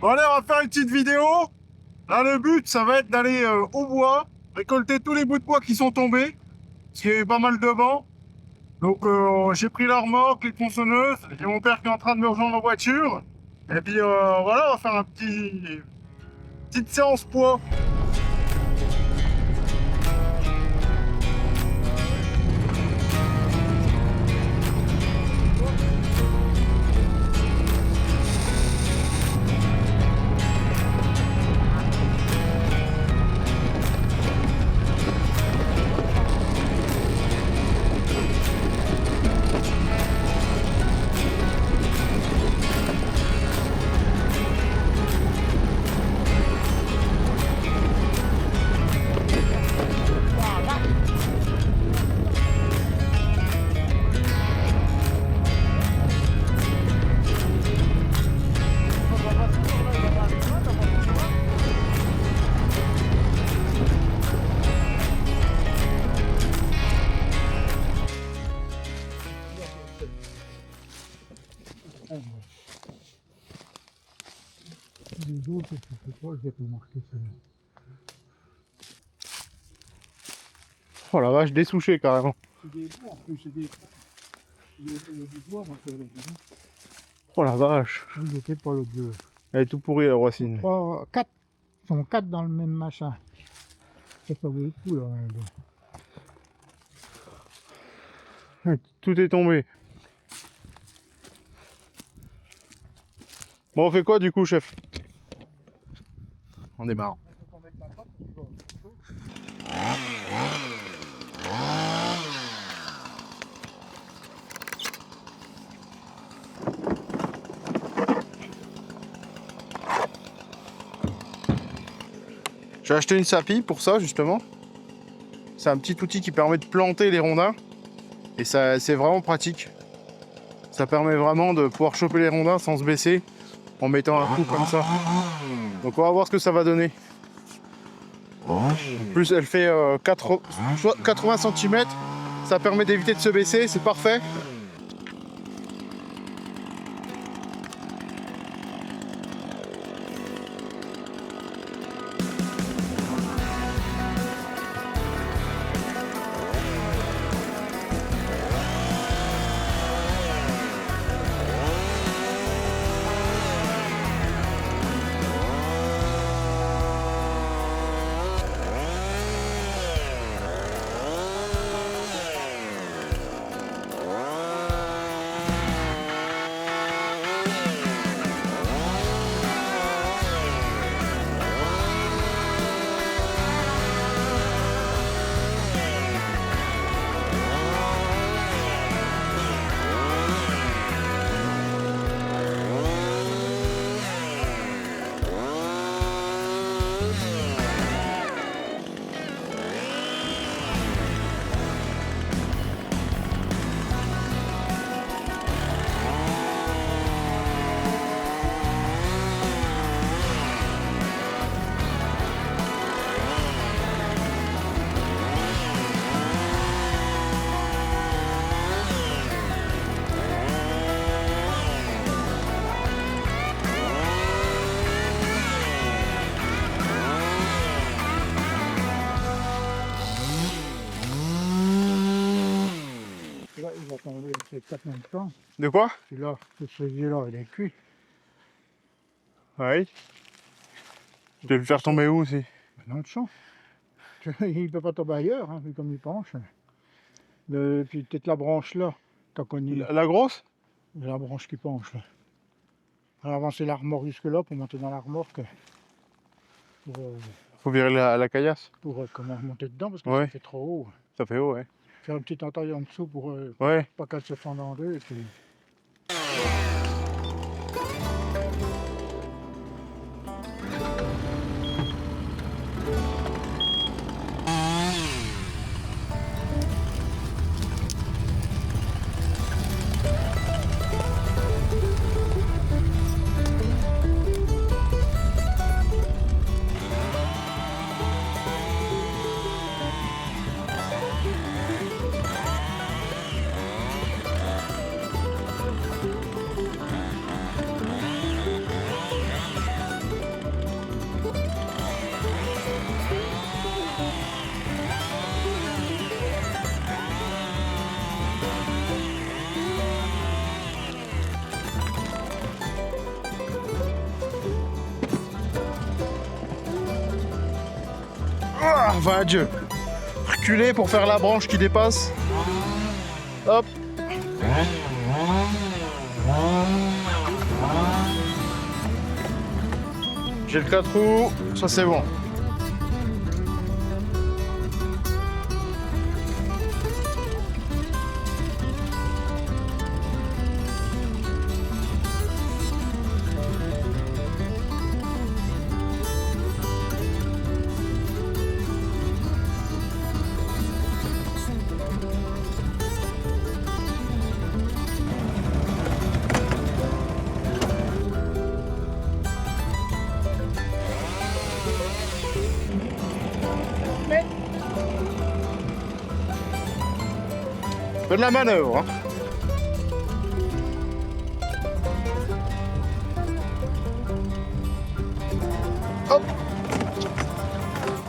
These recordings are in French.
Bon allez, on va faire une petite vidéo. Là, le but, ça va être d'aller au bois, récolter tous les bouts de bois qui sont tombés, parce qu'il y a eu pas mal de vent. Donc j'ai pris la remorque, les tronçonneuses, j'ai mon père qui est en train de me rejoindre en voiture. Et puis voilà, on va faire petite séance poids. Les autres, je sais pas, je vais pas marquer ça. Oh la vache, dessouché carrément. C'est des bois en plus, c'est des. Il y a du bois dans ce là. Oh la vache. Il était pas l'autre deux. Elle est tout pourrie la racine. 3, 4. Ils sont 4 dans le même machin. C'est pas beaucoup là. Tout est tombé. Bon, on fait quoi du coup, chef? On démarre. J'ai acheté une sapie pour ça justement. C'est un petit outil qui permet de planter les rondins. Et ça, c'est vraiment pratique. Ça permet vraiment de pouvoir choper les rondins sans se baisser en mettant un coup comme ça. Donc on va voir ce que ça va donner. En plus elle fait 80 cm. Ça permet d'éviter de se baisser, c'est parfait. Là, il va tomber, c'est 4 même temps. De quoi? Puis là, ce cerisier-là, il est cuit. Oui. Je vais le faire tomber où aussi? Dans le champ. Il ne peut pas tomber ailleurs, hein, vu comme il penche. Puis peut-être la branche là, t'as connu La grosse? la branche qui penche là. On va avancer la remorque jusque là pour monter dans la remorque. Faut virer la caillasse. Pour comment monter dedans parce que Ouais. ça fait trop haut. Ça fait haut, ouais. Faire une petite entaille en dessous pour Ouais. pas qu'elle se fende en deux. Et puis... va Dieu. Reculer pour faire la branche qui dépasse. Hop. J'ai le 4 roues, ça c'est bon. Fais de la manœuvre. Hein. Hop.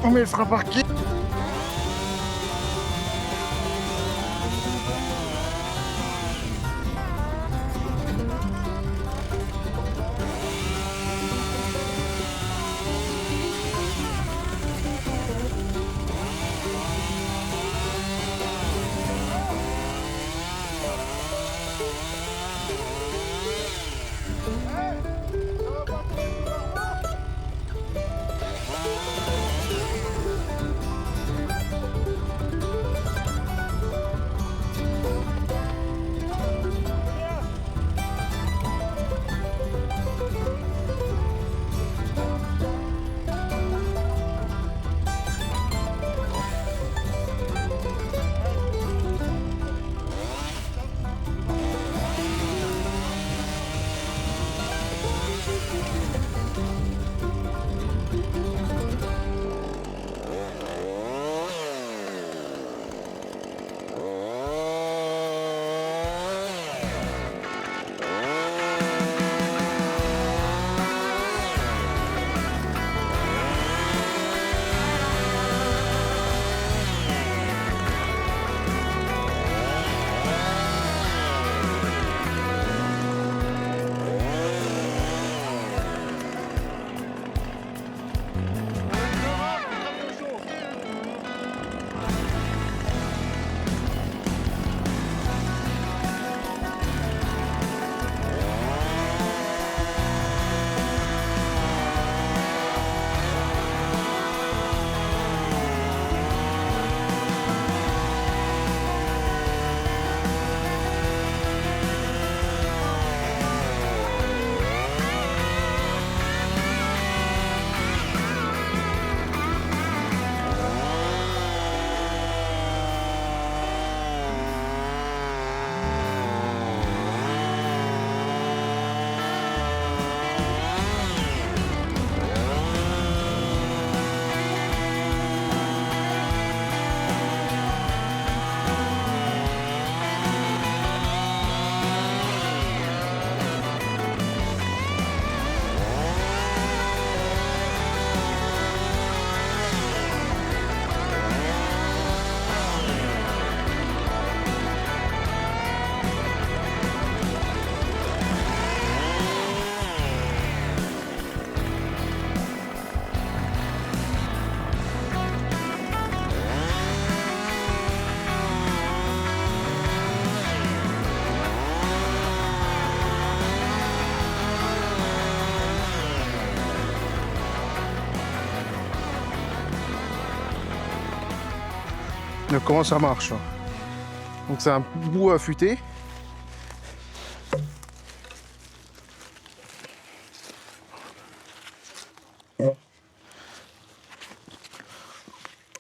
On met le frein par qui. Donc comment ça marche? Donc c'est un bout affûté.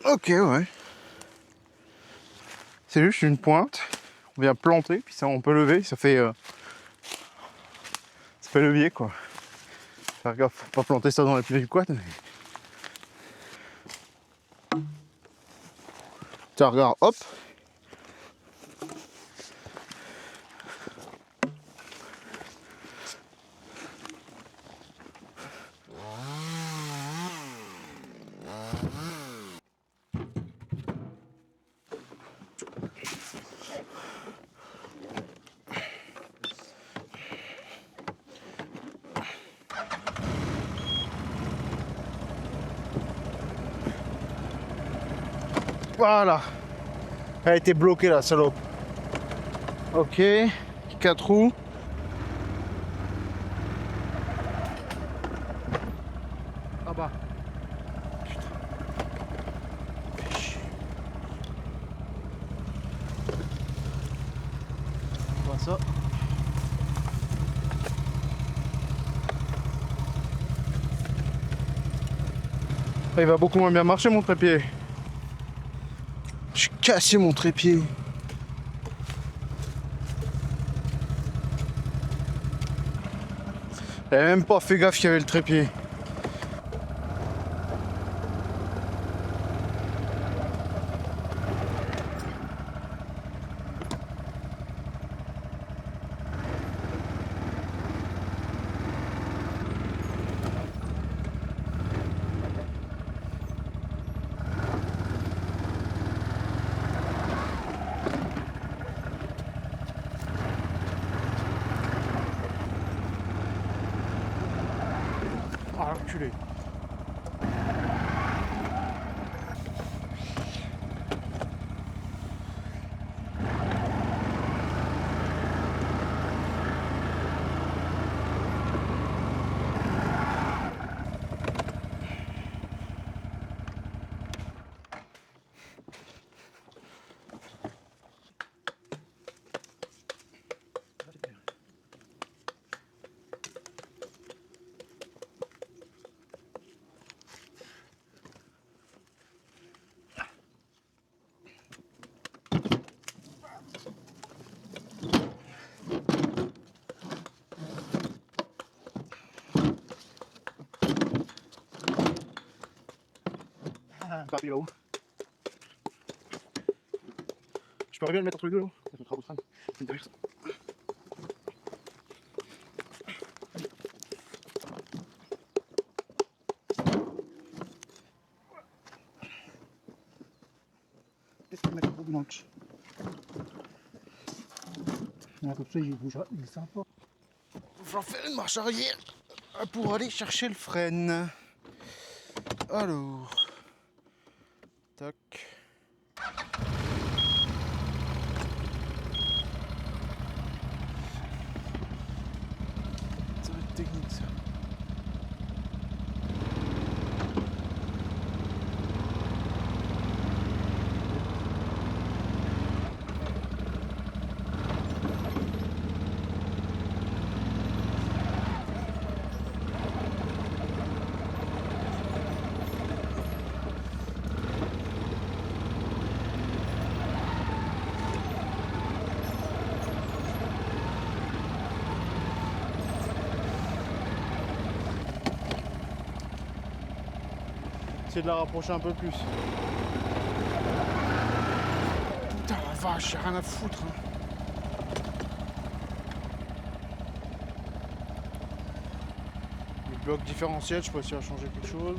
Ok, ouais. C'est juste une pointe. On vient planter, puis ça on peut lever, ça fait levier quoi. Faire gaffe, faut pas planter ça dans la pile du quad. Mais... Tiens, regarde, hop. Voilà. Elle a été bloquée la salope. Ok. 4 roues. Ah bah. Putain. Fais chier. On voit ça. Ah, il va beaucoup moins bien marcher mon trépied. J'ai cassé mon trépied. J'avais même pas fait gaffe qu'il y avait le trépied. Ah, reculé. Papier là-haut. Je peux arriver à le mettre entre les deux là-haut. Ça fait un c'est derrière ça. Qu'est-ce qu'on met le gros manche? Comme ça, il bougera, il est sympa. Il va faire une marche arrière pour aller chercher le frein. Alors. Tac. Ça va être technique ça. Essayer de la rapprocher un peu plus. Putain la vache, y'a rien à foutre. Hein. Le bloc différentiel, je peux essayer de changer quelque chose.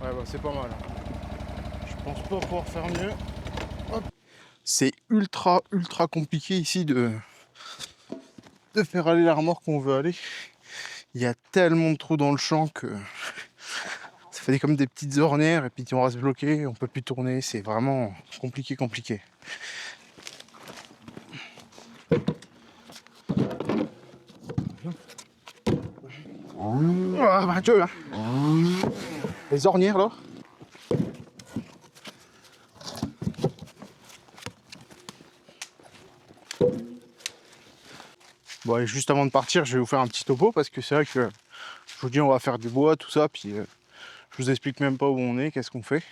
Ouais bah c'est pas mal. Je pense pas pouvoir faire mieux. C'est ultra compliqué ici de faire aller la remorque qu'on veut aller. Il y a tellement de trous dans le champ que ça fait comme des petites ornières et puis on reste bloqué, on peut plus tourner, c'est vraiment compliqué. Ah bah tu vois, les ornières là. Bon et juste avant de partir, je vais vous faire un petit topo parce que c'est vrai que je vous dis on va faire du bois, tout ça, puis je vous explique même pas où on est, qu'est-ce qu'on fait.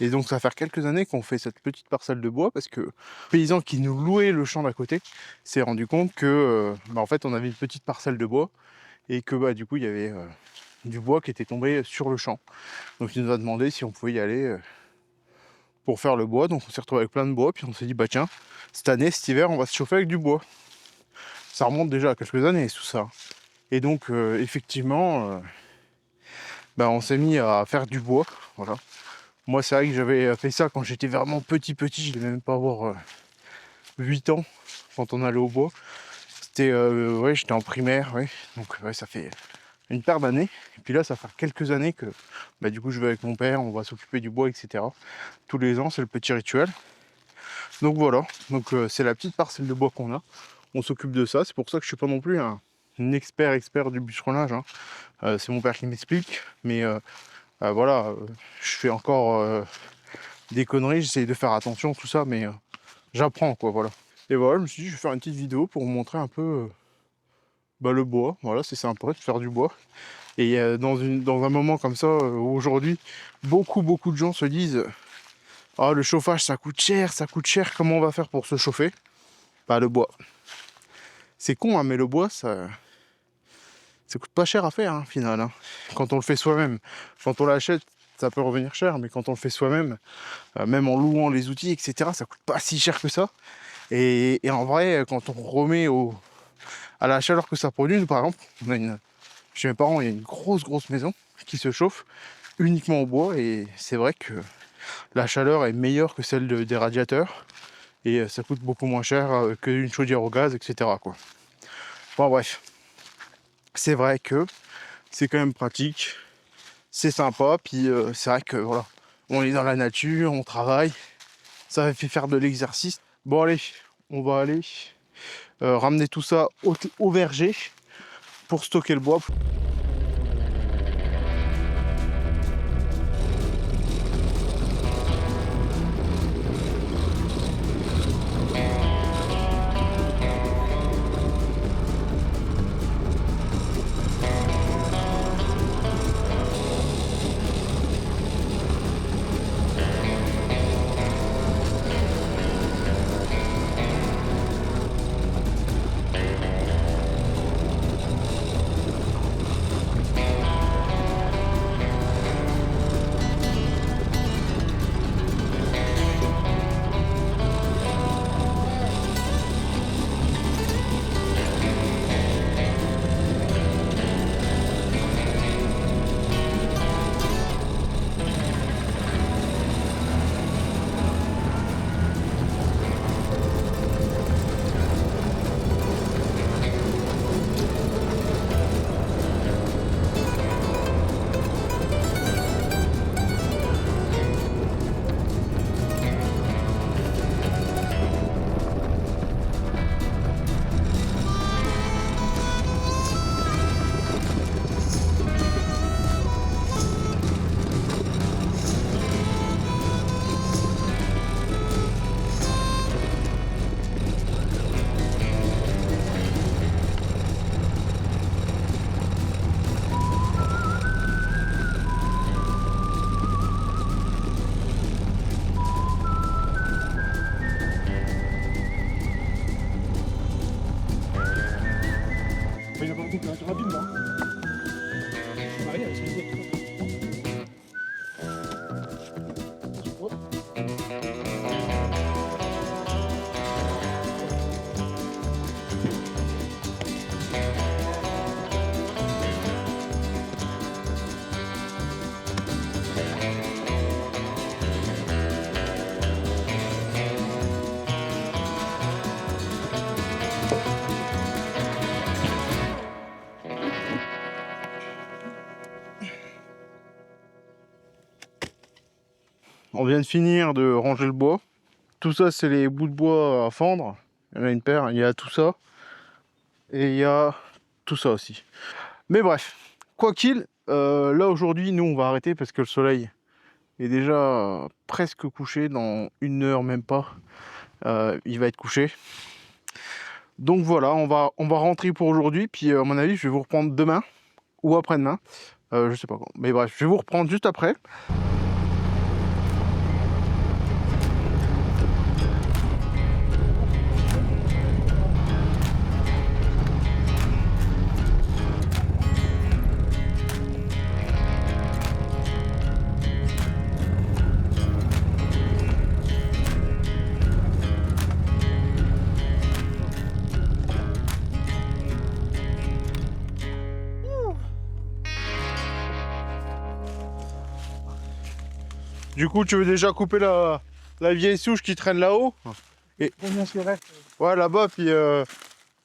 Et donc ça va faire quelques années qu'on fait cette petite parcelle de bois parce que le paysan qui nous louait le champ d'à côté s'est rendu compte que en fait on avait une petite parcelle de bois et que du coup il y avait du bois qui était tombé sur le champ. Donc il nous a demandé si on pouvait y aller pour faire le bois. Donc on s'est retrouvé avec plein de bois, puis on s'est dit bah tiens, cette année, cet hiver, on va se chauffer avec du bois. Ça remonte déjà à quelques années tout ça. Et donc effectivement, on s'est mis à faire du bois. Voilà. Moi c'est vrai que j'avais fait ça quand j'étais vraiment petit, je devais même pas avoir 8 ans quand on allait au bois. Ouais, j'étais en primaire, ouais. Donc ouais, ça fait une paire d'années. Et puis là, ça fait quelques années que bah, du coup, je vais avec mon père, on va s'occuper du bois, etc. Tous les ans, c'est le petit rituel. Donc voilà, donc c'est la petite parcelle de bois qu'on a. On s'occupe de ça, c'est pour ça que je suis pas non plus un expert du bûcheronnage, hein. C'est mon père qui m'explique, mais voilà, je fais encore des conneries, j'essaye de faire attention, tout ça, mais j'apprends quoi, voilà. Et voilà, je me suis dit, je vais faire une petite vidéo pour vous montrer un peu bah, le bois, voilà, c'est sympa de faire du bois. Et dans un moment comme ça, où aujourd'hui, beaucoup de gens se disent ah, le chauffage ça coûte cher, comment on va faire pour se chauffer? Bah, le bois. C'est con, hein, mais le bois, ça coûte pas cher à faire, hein, au final, hein. Quand on le fait soi-même. Quand on l'achète, ça peut revenir cher, mais quand on le fait soi-même, même en louant les outils, etc., ça coûte pas si cher que ça. Et en vrai, quand on remet à la chaleur que ça produit, par exemple, chez mes parents, il y a une grosse maison qui se chauffe uniquement au bois, et c'est vrai que la chaleur est meilleure que celle des radiateurs, et ça coûte beaucoup moins cher qu'une chaudière au gaz, etc., quoi. Bon, bref. C'est vrai que c'est quand même pratique, c'est sympa, puis c'est vrai que voilà, on est dans la nature, on travaille, ça fait faire de l'exercice. Bon allez, on va aller ramener tout ça au verger pour stocker le bois. Il a pas beaucoup de rapide là. Marie, elle se dit. On vient de finir de ranger le bois. Tout ça, c'est les bouts de bois à fendre. Il y en a une paire, il y a tout ça. Et il y a tout ça aussi. Mais bref, quoi qu'il, là aujourd'hui, nous on va arrêter parce que le soleil est déjà presque couché, dans 1 heure même pas. Il va être couché. Donc voilà, on va rentrer pour aujourd'hui. Puis à mon avis, je vais vous reprendre demain ou après-demain. Je sais pas quand. Mais bref, je vais vous reprendre juste après. Du coup, tu veux déjà couper la vieille souche qui traîne là-haut? Et Combien c'est reste? ouais, là-bas, puis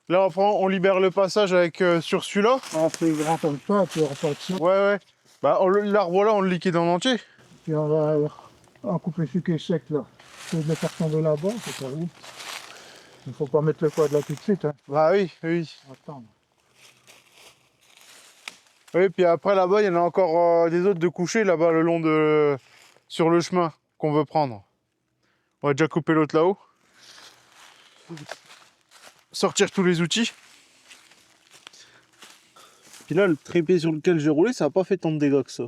Là, on libère le passage avec sur celui-là. On fait grand comme ça, puis on repart de ça. Ouais, ouais. Bah, l'arbre là, on le liquide en entier. Puis on va en couper celui qui est sec là. Je vais le faire tomber là-bas, c'est pas où. Il faut pas mettre le quad là tout de suite. Hein. Bah oui, oui. Attends. Oui, puis après là-bas, il y en a encore des autres de coucher là-bas le long de... sur le chemin qu'on veut prendre. On va déjà couper l'autre là-haut. Sortir tous les outils. Puis là, le trépied sur lequel j'ai roulé, ça n'a pas fait tant de dégâts que ça.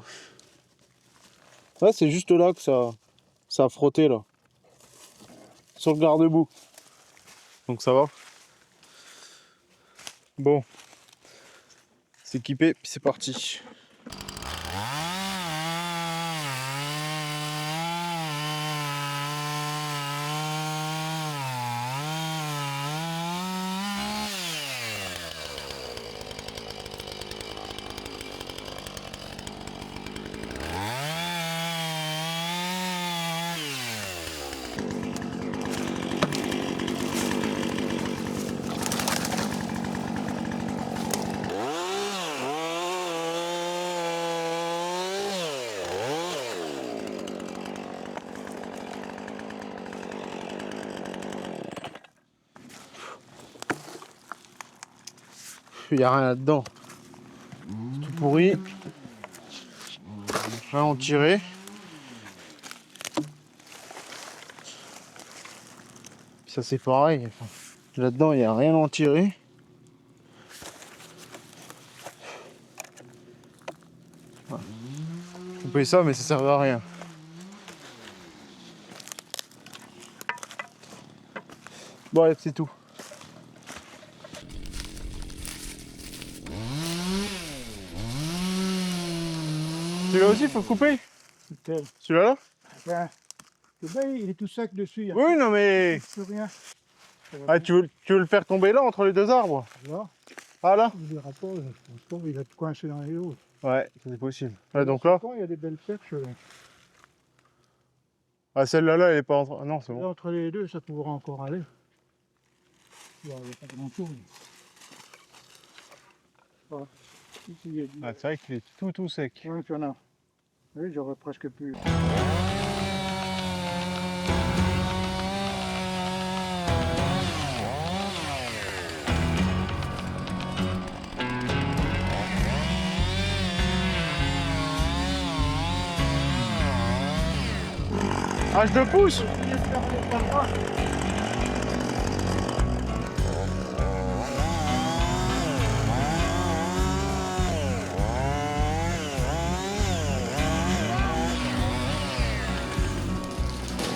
Là, c'est juste là que ça a frotté là. Sur le garde-boue. Donc ça va. Bon. C'est équipé, puis c'est parti. Il n'y a rien là-dedans. C'est tout pourri. Rien en tirer. Ça c'est pareil. Enfin, là-dedans il n'y a rien en tirer. Voilà. On paye ça mais ça sert à rien. Bon allez, c'est tout. Celui-là aussi, il faut couper. Celui-là là Enfin, il est tout sec dessus. Il Oui, non mais... plus rien. Ah, tu veux le faire tomber là, entre les deux arbres? Là, Ah là? il ira pas, je pense pas, il va te coincer dans les autres. Ouais, c'est possible. Ouais, donc là... Il y a des belles perches. Là. Ah, celle-là, là, elle est pas entre... Ah, non, c'est bon. Là, entre les deux, ça pourra encore aller. Il n'y a pas grand-chose. Voilà. Ici, il y a du... Ah, c'est vrai qu'il est tout sec. Oui, il y en a. Oui, j'aurais presque pu... Ah, je le pousse.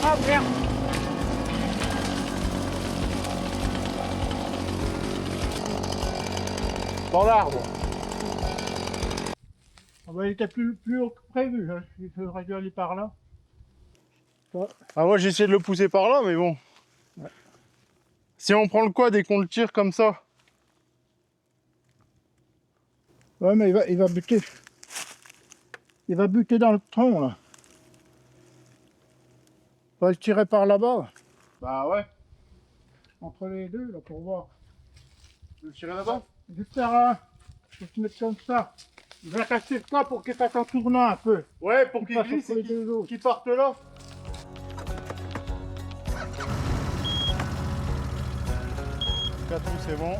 Ah merde! Dans l'arbre. Ah bah, il était plus haut que prévu, hein. Il aurait dû aller par là. Ça. Ah, moi, j'ai essayé de le pousser par là, mais bon. Ouais. Si on prend le quad et qu'on le tire comme ça... Ouais, mais il va buter. Il va buter dans le tronc, là. On va le tirer par là-bas, Bah ouais. entre les deux, là, pour voir. Tu veux le tirer là-bas? Juste faire un... Faut se mettre comme ça. Il va casser ça pour qu'il fasse en tournant un peu. Ouais, pour qu'il passe glisse entre et les deux autres. qu'il parte là. 4 roues, c'est bon.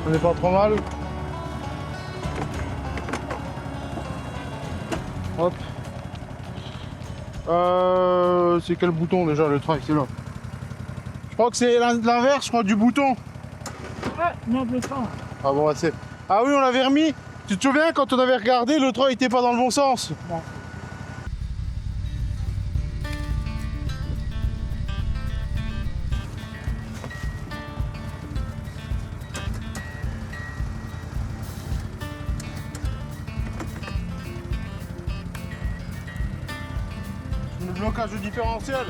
On n'est pas trop mal. Hop. C'est quel bouton déjà le trail? C'est là. Je crois que c'est l'inverse, je crois, du bouton. Ah, non, le temps. Ah bon, c'est. Ah oui, on l'avait remis. Tu te souviens quand on avait regardé, le trail était pas dans le bon sens. Bon. Le blocage du différentiel.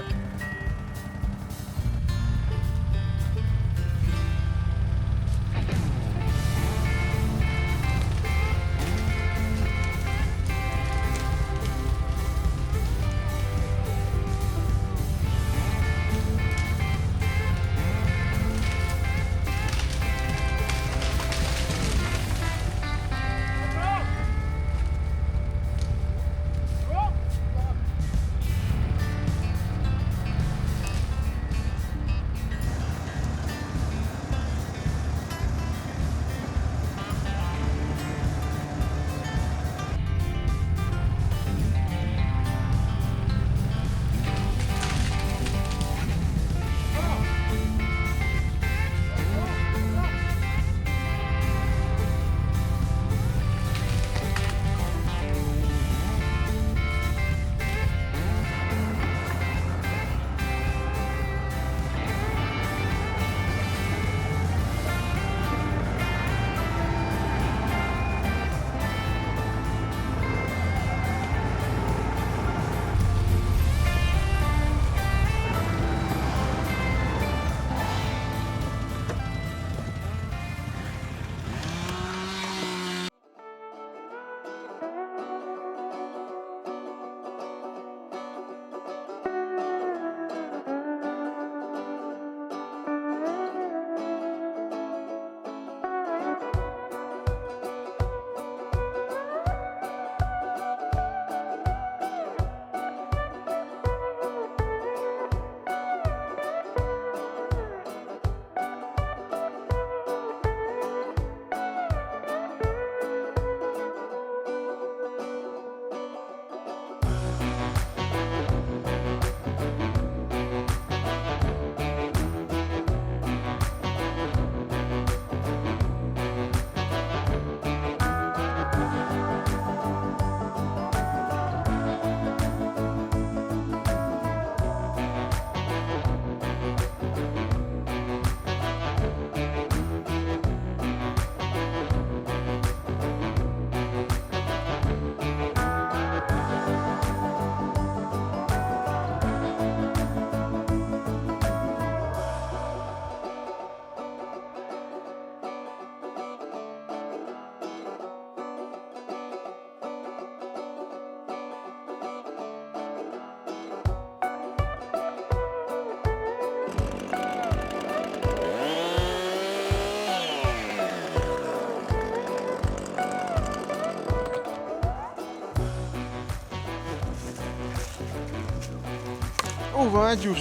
Oh, va juice.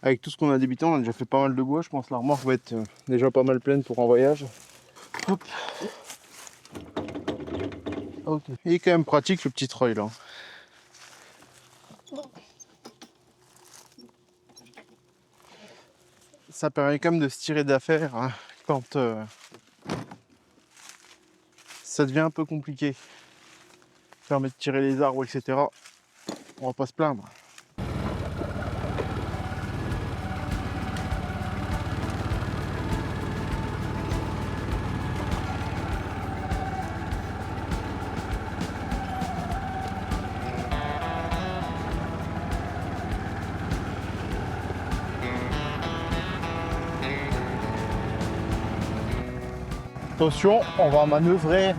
Avec tout ce qu'on a débité, on a déjà fait pas mal de bois. Je pense que la remorque va être déjà pas mal pleine pour un voyage. Hop. Ok. Il est quand même pratique le petit treuil là. Ça permet quand même de se tirer d'affaire hein, quand ça devient un peu compliqué. Ça permet de tirer les arbres, etc. On va pas se plaindre. Attention, on va manœuvrer.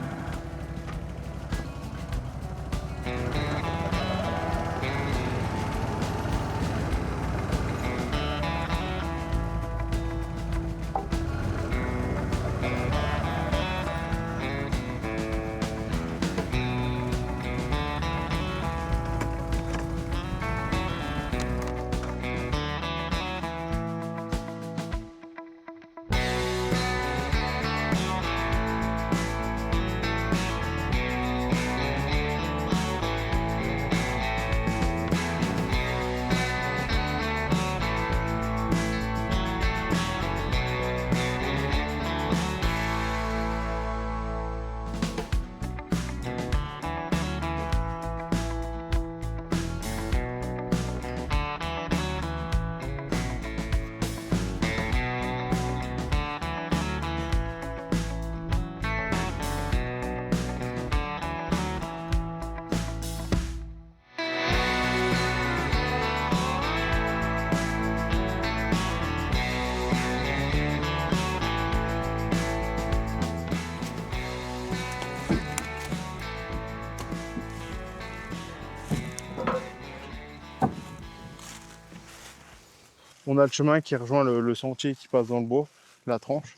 On a le chemin qui rejoint le sentier qui passe dans le bois, la tranche.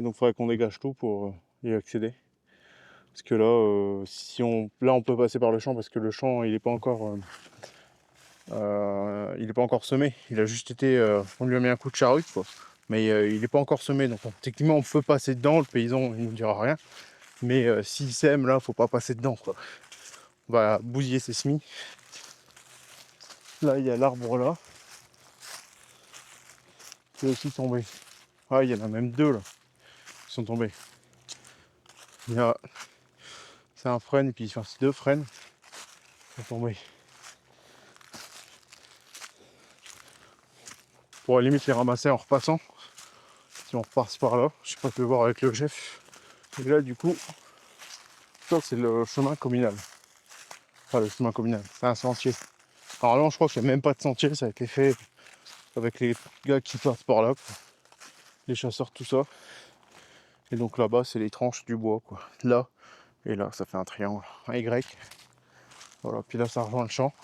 Et donc il faudrait qu'on dégage tout pour y accéder. Parce que là, là on peut passer par le champ parce que le champ il n'est pas encore semé. Il a juste été, on lui a mis un coup de charrue quoi. Mais il n'est pas encore semé. Donc techniquement on peut passer dedans. Le paysan il nous dira rien. Mais s'il sème là, faut pas passer dedans quoi. On va bousiller ses semis. Là il y a l'arbre là. Qui est aussi tombé. Ah il y en a même deux là. Qui sont tombés. Il y a... C'est un frêne et puis enfin, c'est deux frênes qui sont tombés. On pourrait limite les ramasser en repassant. Si on repasse par là, je sais pas, je vais voir avec le chef. Et là du coup, ça c'est le chemin communal. Enfin le chemin communal, c'est un sentier. Normalement je crois qu'il n'y a même pas de sentier, ça a été fait avec les gars qui passent par là. Quoi. Les chasseurs, tout ça. Et donc là-bas c'est les tranches du bois quoi. Là et là ça fait un triangle, un Y. Voilà, puis là ça rejoint le champ.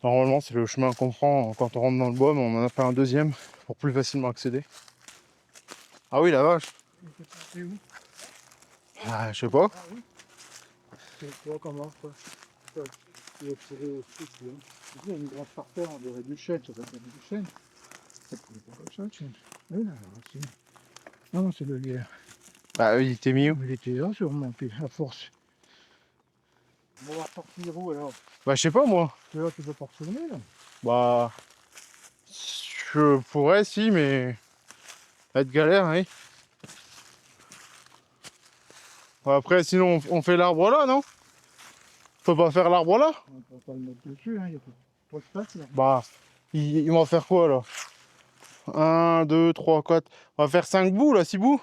Normalement c'est le chemin qu'on prend quand on rentre dans le bois, mais on en a fait un deuxième pour plus facilement accéder. Ah oui la vache. C'est où? Ah, je sais pas. Ah oui. C'est quoi comment quoi? Il est tiré au sud, là. Il y a une grande parterre, on dirait du chêne, ça s'appelle du chêne. Ça coule pas comme ça, le chêne. Oui, là, c'est... Non, c'est le lierre. Bah il était mis où? Il était là sûrement, puis à force. On va sortir où alors? Bah je sais pas moi. C'est là que tu peux pas retourner là? Bah je pourrais si mais ça va être galère hein. Après sinon on fait l'arbre là non? Faut pas faire l'arbre là? On peut pas le mettre dessus, hein, il y a pas de place là. Bah ils vont faire quoi là? 1, 2, 3, 4. On va faire 5 bouts là, 6 bouts.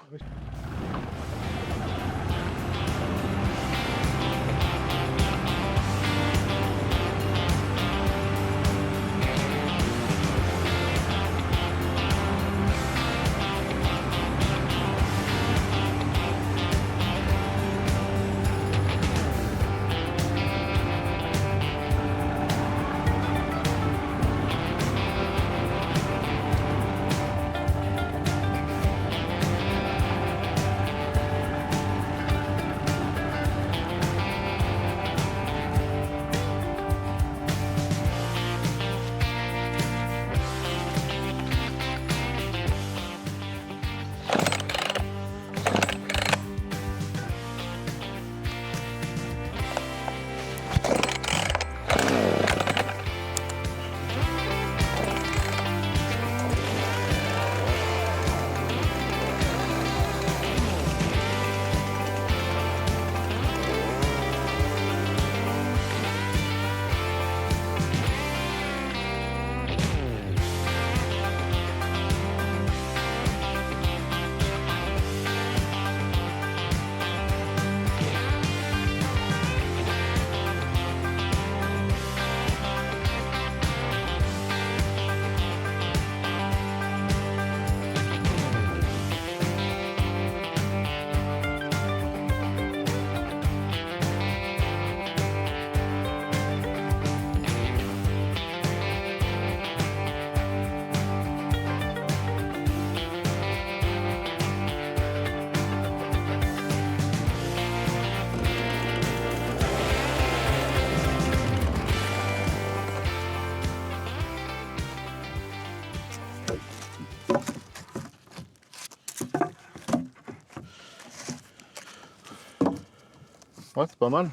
Ouais, c'est pas mal.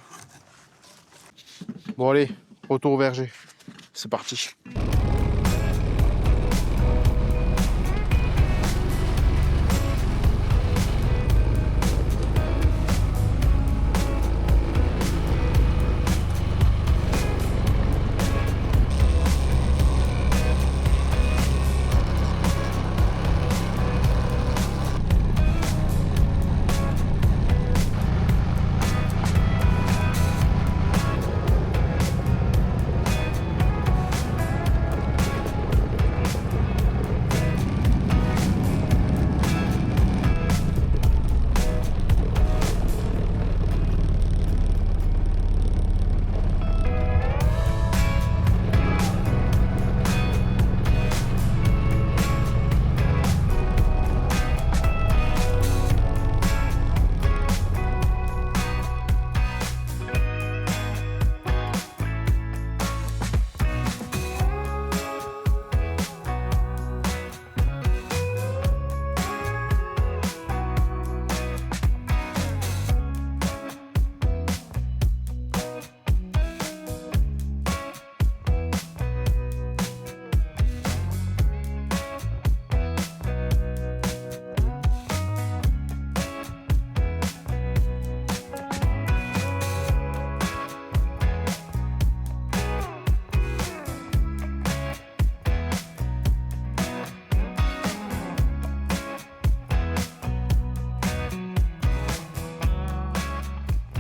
Bon allez, retour au verger. C'est parti.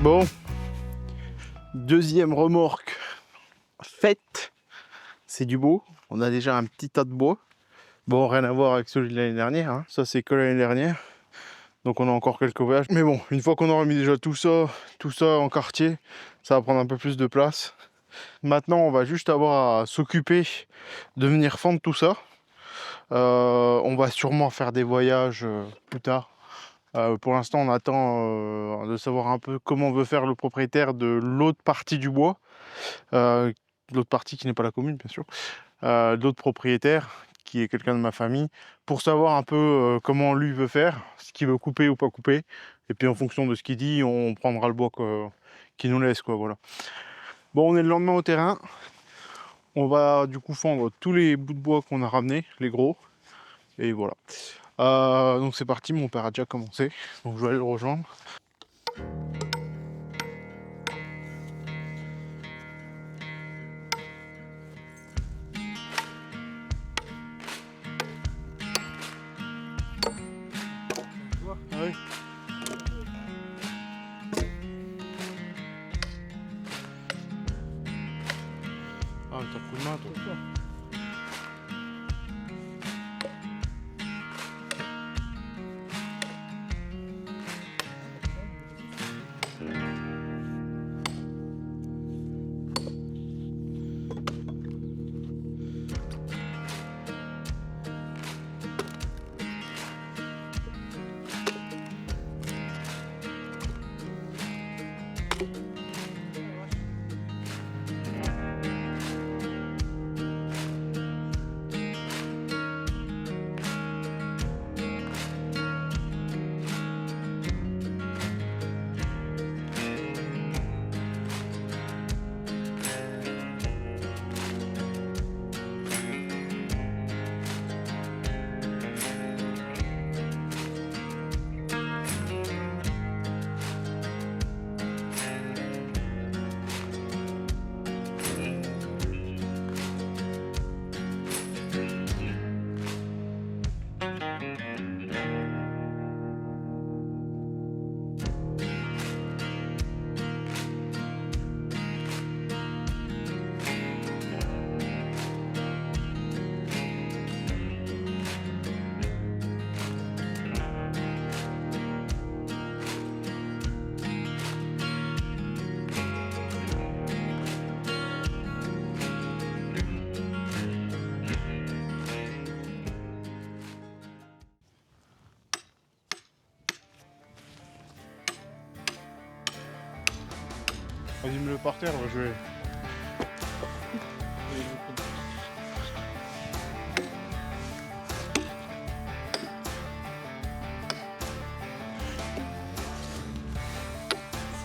Bon, deuxième remorque faite, c'est du beau. On a déjà un petit tas de bois. Bon, rien à voir avec celui de l'année dernière, hein. Ça c'est que l'année dernière. Donc on a encore quelques voyages. Mais bon, une fois qu'on aura mis déjà tout ça en quartier, ça va prendre un peu plus de place. Maintenant, on va juste avoir à s'occuper de venir fendre tout ça. On va sûrement faire des voyages plus tard. Pour l'instant, on attend de savoir un peu comment veut faire le propriétaire de l'autre partie du bois. L'autre partie qui n'est pas la commune, bien sûr. L'autre propriétaire, qui est quelqu'un de ma famille, pour savoir un peu comment lui veut faire, ce qu'il veut couper ou pas couper. Et puis en fonction de ce qu'il dit, on prendra le bois qu'il nous laisse, quoi, voilà. Bon, on est le lendemain au terrain. On va du coup fendre tous les bouts de bois qu'on a ramenés, les gros. Et voilà. Donc c'est parti, mon père a déjà commencé. Donc je vais aller le rejoindre. Ah oui. Ah, t'as le coup de main, toi. Vas-y, mets-le par terre, je vais.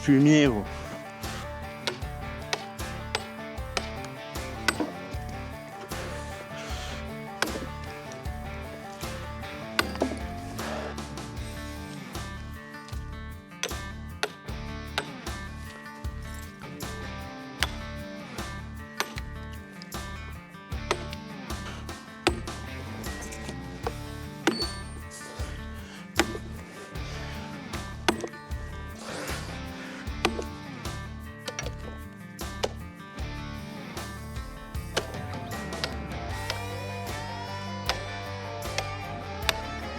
fumier, gros.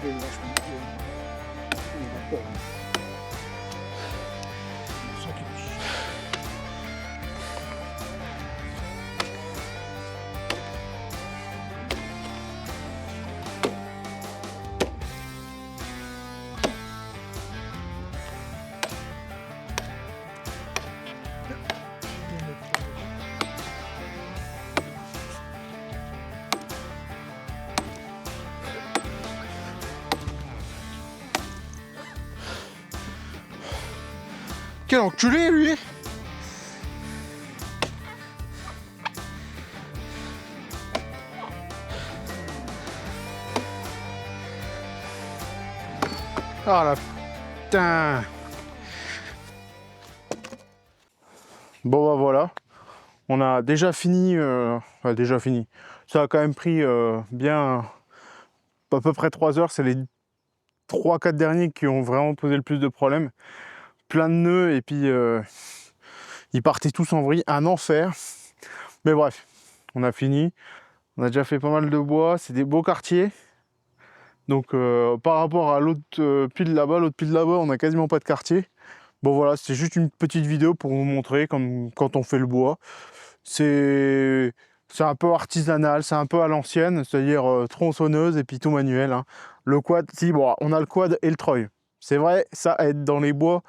Il est vachement bien. Il est d'accord. On sent qu'il est- Quel enculé, lui! Ah la putain! Bon bah voilà, on a déjà fini, déjà fini. Ça a quand même pris bien à peu près 3 heures, c'est les 3-4 derniers qui ont vraiment posé le plus de problèmes. Plein de nœuds et puis ils partaient tous en vrille, un enfer. Mais bref, on a fini, on a déjà fait pas mal de bois, c'est des beaux quartiers. Donc par rapport à l'autre pile là-bas, on a quasiment pas de quartier. Bon voilà, c'est juste une petite vidéo pour vous montrer comme quand on fait le bois. C'est un peu artisanal, c'est un peu à l'ancienne, c'est-à-dire tronçonneuse et puis tout manuel. Hein. Le quad, si bon, on a le quad et le treuil. C'est vrai, ça aide dans les bois.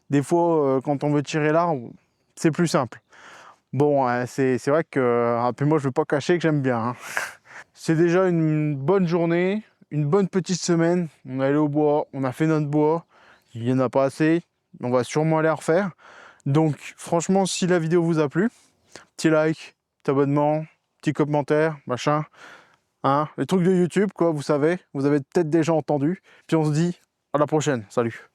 Des fois, quand on veut tirer l'arbre, c'est plus simple. Bon, c'est vrai que puis moi je veux pas cacher que j'aime bien. Hein. C'est déjà une bonne journée, une bonne petite semaine. On est allé au bois, on a fait notre bois. Il n'y en a pas assez. On va sûrement aller en refaire. Donc franchement, si la vidéo vous a plu, petit like, petit abonnement, petit commentaire, machin. Hein, les trucs de YouTube, quoi, vous savez. Vous avez peut-être déjà entendu. Puis on se dit à la prochaine. Salut.